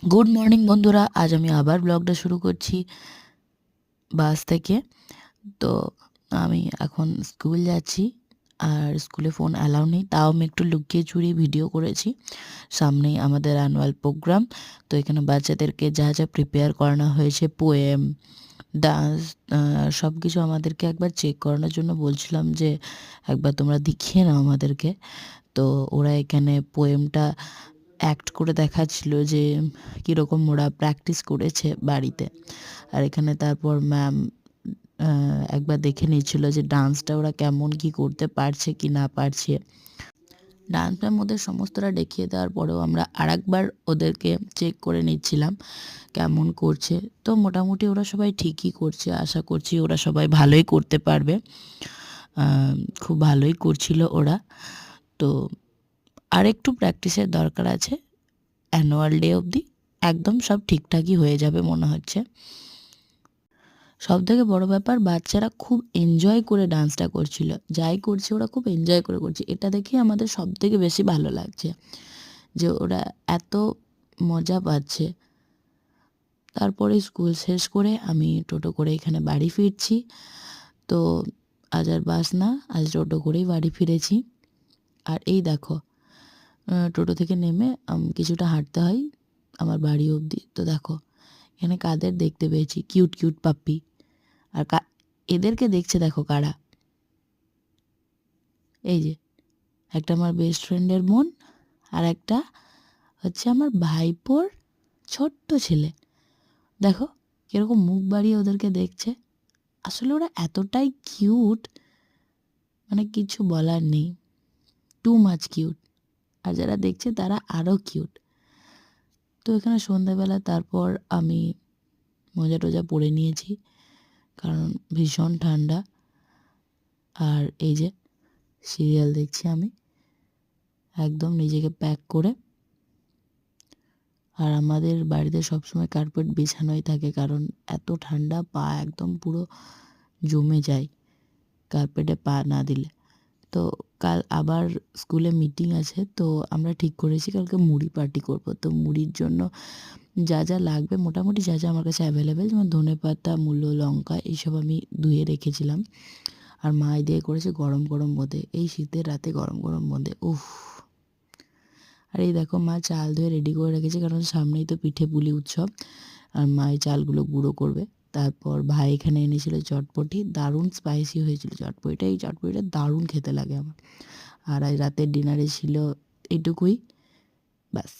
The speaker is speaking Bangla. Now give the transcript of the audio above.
গুড মর্নিং বন্ধুরা, আজ আমি আবার ব্লগটা শুরু করছি বাস থেকে। তো আমি এখন স্কুল যাচ্ছি, আর স্কুলে ফোন অ্যালাউ নেই, তাও আমি একটু লুকিয়ে চুরিয়ে ভিডিও করেছি। সামনেই আমাদের অ্যানুয়াল প্রোগ্রাম, তো এখানে বাচ্চাদেরকে যা যা প্রিপেয়ার করানো হয়েছে, পোয়েম, ডান্স, সব কিছু আমাদেরকে একবার চেক করানোর জন্য বলছিলাম যে একবার তোমরা দেখিয়ে নাও আমাদেরকে। তো ওরা এখানে পোয়েমটা অ্যাক্ট করে দেখাচ্ছিল যে কীরকম ওরা প্র্যাকটিস করেছে বাড়িতে। আর এখানে তারপর ম্যাম একবার দেখে নিচ্ছিল যে ডান্সটা ওরা কেমন কি করতে পারছে কি না পারছে। ডান্স ম্যাম ওদের সমস্তটা দেখিয়ে দেওয়ার পরেও আমরা আরেকবার ওদেরকে চেক করে নিচ্ছিলাম কেমন করছে। তো মোটামুটি ওরা সবাই ঠিকই করছে, আশা করছি ওরা সবাই ভালোই করতে পারবে। খুব ভালোই করছিল ওরা। তো আর একটু প্র্যাকটিসের দরকার আছে, অ্যানুয়াল ডে অবধি একদম সব ঠিকঠাকই হয়ে যাবে মনে হচ্ছে। সবথেকে বড় ব্যাপার, বাচ্চারা খুব এনজয় করে ডান্সটা করছিল, যাই করছে ওরা খুব এনজয় করে করছে। এটা দেখে আমাদের সবথেকে বেশি ভালো লাগছে যে ওরা এত মজা পাচ্ছে। তারপরে স্কুল শেষ করে আমি টোটো করে এখানে বাড়ি ফিরছি। তো আজ আর বাস না, আজ টোটো করেই বাড়ি ফিরেছি। আর এই দেখো, টোটো থেকে নেমে কিছুটা হাঁটতে হয় আমার বাড়ি অবধি। তো দেখো এখানে কাদের দেখতে পেয়েছি, কিউট কিউট পাপ্পি। আর এদেরকে দেখছে দেখো কারা, এই যে একটা আমার বেস্ট ফ্রেন্ডের বোন, আর একটা হচ্ছে আমার ভাইপোর ছোট্ট ছেলে। দেখো কীরকম মুখ বাড়িয়ে ওদেরকে দেখছে। আসলে ওরা এতটাই কিউট, মানে কিছু বলার নেই, টু মাচ কিউট। আর যারা দেখছে তারা আরও কিউট। তো এখানে সন্ধ্যাবেলা তারপর আমি মোজা টোজা পরে নিয়েছি, কারণ ভীষণ ঠান্ডা। আর এই যে সিরিয়াল দেখছি আমি একদম নিজেকে প্যাক করে। আর আমাদের বাড়িতে সবসময় কার্পেট বিছানোই থাকে, কারণ এত ঠান্ডা পা একদম পুরো জমে যায় কার্পেটে পা না দিলে। তো কাল আবার স্কুলে মিটিং আছে, তো আমরা ঠিক করেছি কালকে মুড়ি পার্টি করব। তো মুড়ির জন্য যা যা লাগবে মোটামুটি যা যা আমার কাছে অ্যাভেলেবেল, যেমন ধনেপাতা, মূলো, লঙ্কা, এইসব আমি ধুয়ে রেখেছিলাম। আর মা দিয়ে করেছে গরম গরম বোঁদে, এই শীতের রাতে গরম গরম বোঁদে, উফ। আর এই দেখো মা চাল ধুয়ে রেডি করে রেখেছে, কারণ সামনেই তো পিঠে পুলি উৎসব, আর মা এই চালগুলো গুঁড়ো করবে। তারপর ভাই এখানে এনেছিল চটপটি, দারুণ স্পাইসি হয়েছিল চটপটিটা। এই চটপটিটা দারুণ খেতে লাগে আমার। আর আজ রাতের ডিনারে ছিল এইটুকুই, ব্যাস।